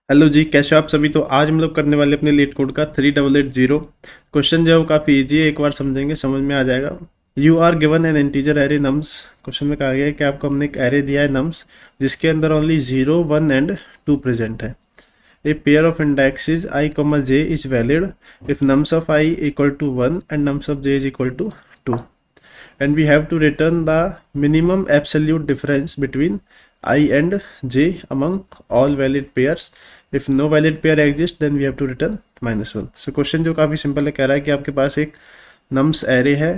Hello जी, कैसे हो आप सभी। तो आज हम लोग करने वाले अपने लीड कोड का 3880 क्वेश्चन जो है वो काफ़ी इजी है। एक बार समझेंगे समझ में आ जाएगा। You are given an integer array nums. Question में कहा गया है कि आपको हमने एक एरे दिया है नम्स जिसके अंदर ओनली 0, 1 एंड 2 प्रेजेंट है। A pair of indexes I comma J is valid if nums of I equal to 1 and nums of J is equal to 2 and we have to return the minimum absolute difference between I and j among all valid pairs. If no valid pair exists then we have to return -1. So question जो काफ़ी simple है, कह रहा है कि आपके पास एक nums array है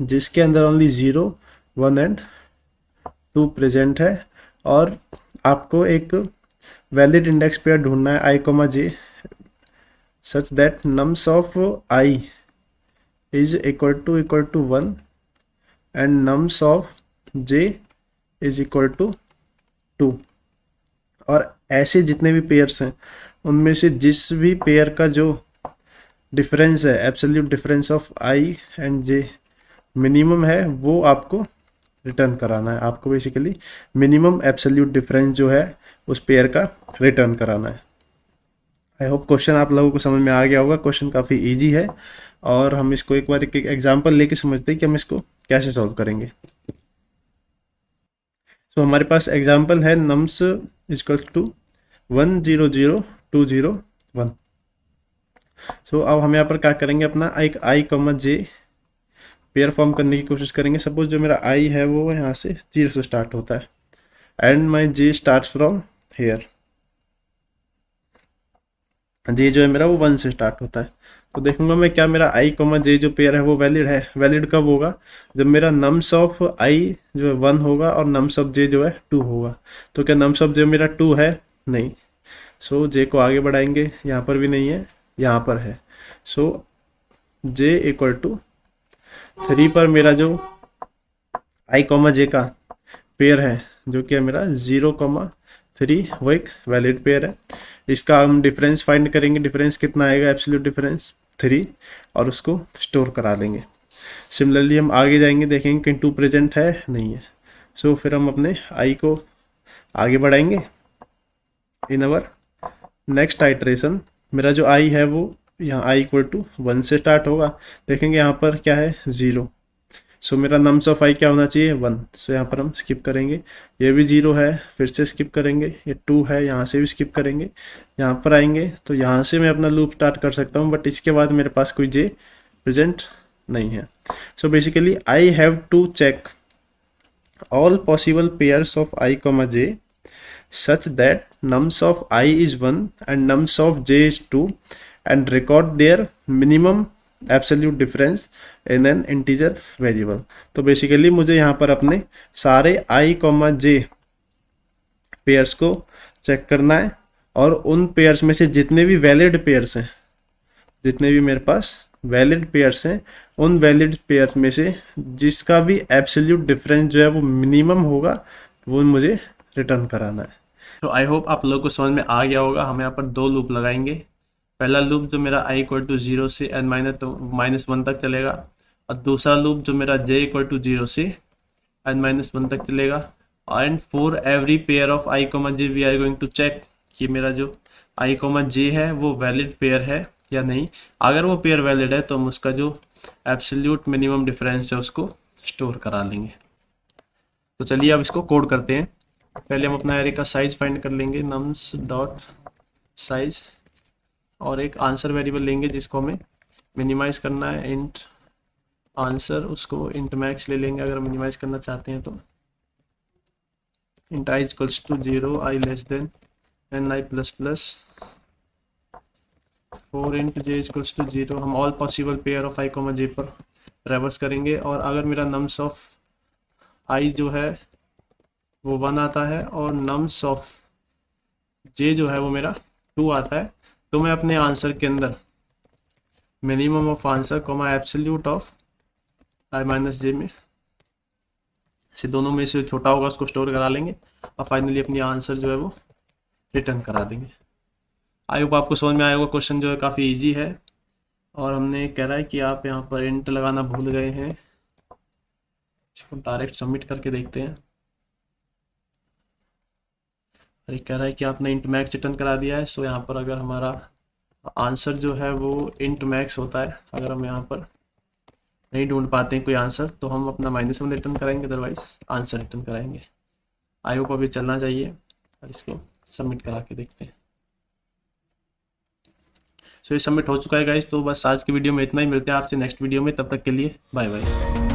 जिसके अंदर ओनली 0, 1 एंड 2 प्रेजेंट है और आपको एक वैलिड इंडेक्स पेयर ढूंढना है I comma J such that nums of I is equal to 1 and nums of j is equal to 2। और ऐसे जितने भी पेयर्स हैं उनमें से जिस भी पेयर का जो डिफरेंस है, absolute difference of i and j minimum है, वो आपको रिटर्न कराना है। आपको बेसिकली मिनिमम एब्सोल्यूट डिफरेंस जो है उस पेयर का रिटर्न कराना है। आई होप क्वेश्चन आप लोगों को समझ में आ गया होगा। क्वेश्चन काफ़ी इजी है और हम इसको एक बार एक एग्जांपल लेके समझते हैं कि हम इसको कैसे सॉल्व करेंगे। सो हमारे पास एग्जांपल है नम्स इक्वल टू 1 0 0 2 0 1। सो अब हम यहाँ पर क्या करेंगे, अपना एक आई कॉमा जे पेयर फॉर्म करने की कोशिश करेंगे। सपोज जो मेरा आई है वो यहाँ से 0 से स्टार्ट होता है and my J start from here. J जो है मेरा वो 1 से स्टार्ट होता है। तो देखूंगा मैं क्या मेरा आई कॉमा जे जो पेयर है वो वैलिड है। वैलिड कब होगा, जब मेरा नम्स ऑफ आई जो है 1 होगा और नम्स ऑफ जे जो है 2 होगा। तो क्या नम्स ऑफ जे मेरा 2 है? नहीं। सो जे को आगे बढ़ाएंगे, यहाँ पर भी नहीं है, यहाँ पर है। सो जे इक्वल टू 3 पर मेरा जो आई कॉमा जे का पेयर है जो कि है मेरा 0,3, वो एक वैलिड पेयर है। इसका हम डिफरेंस फाइंड करेंगे। डिफरेंस कितना आएगा, एब्सोल्यूट डिफरेंस 3, और उसको स्टोर करा देंगे। सिमिलरली हम आगे जाएंगे, देखेंगे कि 2 प्रेजेंट है, नहीं है। सो फिर हम अपने आई को आगे बढ़ाएंगे इन अवर नेक्स्ट आइट्रेशन। मेरा जो आई है वो यहाँ आई इक्वल टू 1 से स्टार्ट होगा। देखेंगे यहाँ पर क्या है, 0। सो मेरा नम्स ऑफ आई क्या होना चाहिए, 1। सो यहाँ पर हम स्किप करेंगे। ये भी 0 है, फिर से स्किप करेंगे। ये 2 है, यहाँ से भी स्किप करेंगे। यहाँ पर आएंगे तो यहाँ से मैं अपना लूप स्टार्ट कर सकता हूँ, बट इसके बाद मेरे पास कोई जे प्रेजेंट नहीं है। So basically I have to check all possible pairs of I comma j such that nums of I is 1 and nums of j is 2 and record their minimum absolute difference in an integer variable। तो basically मुझे यहाँ पर अपने सारे I comma j pairs को check करना है और उन पेयर्स में से जितने भी वैलिड पेयर्स हैं, जितने भी मेरे पास वैलिड पेयर्स हैं, उन वैलिड पेयर्स में से जिसका भी एब्सोल्यूट डिफरेंस जो है वो मिनिमम होगा, वो मुझे रिटर्न कराना है। तो आई होप आप लोगों को समझ में आ गया होगा। हम यहाँ पर 2 लूप लगाएंगे। पहला लूप जो मेरा आई इक्वल टू 0 से एन -1 तक चलेगा, और दूसरा लूप जो मेरा जे इक्वल टू 0 से एन -1 तक चलेगा। And for every pair of I comma J we are going to check कि मेरा जो आई कोमा जे है वो वैलिड पेयर है या नहीं। अगर वो पेयर वैलिड है तो हम उसका जो एब्सोल्यूट मिनिमम डिफरेंस है उसको स्टोर करा लेंगे। तो चलिए अब इसको कोड करते हैं। पहले हम अपना एरे का साइज फाइंड कर लेंगे, नम्स डॉट साइज, और एक आंसर वेरिएबल लेंगे जिसको हमें मिनिमाइज करना है, इंट आंसर। उसको इंट मैक्स ले लेंगे अगर मिनिमाइज करना चाहते हैं तो। Int I equals to 0, I less than N I plus plus 4 int J equals to 0। हम all possible pair of I comma J पर रिवर्स करेंगे, और अगर मेरा नम्स ऑफ आई जो है वो 1 आता है और नम्स ऑफ जे जो है वो मेरा 2 आता है, तो मैं अपने आंसर के अंदर minimum of answer comma absolute of I minus J में से दोनों में से छोटा होगा उसको स्टोर करा लेंगे, और फाइनली अपनी आंसर जो है वो रिटर्न करा देंगे। आई होप आपको समझ में आया होगा। क्वेश्चन जो है काफ़ी इजी है, और हमने कह रहा है कि आप यहाँ पर इंट लगाना भूल गए हैं। इसको डायरेक्ट सबमिट करके देखते हैं। और ये कह रहा है कि आपने इंट मैक्स रिटर्न करा दिया है। सो यहाँ पर अगर हमारा आंसर जो है वो इंट मैक्स होता है, अगर हम यहाँ पर नहीं ढूंढ पाते हैं कोई आंसर तो हम अपना -1 रिटर्न कराएंगे, अदरवाइज आंसर रिटर्न कराएंगे। आई होप अभी चलना चाहिए और इसको सबमिट करा के देखते हैं। सो ये सबमिट हो चुका है गाइस। तो बस आज की वीडियो में इतना ही, मिलते हैं आपसे नेक्स्ट वीडियो में, तब तक के लिए बाय बाय।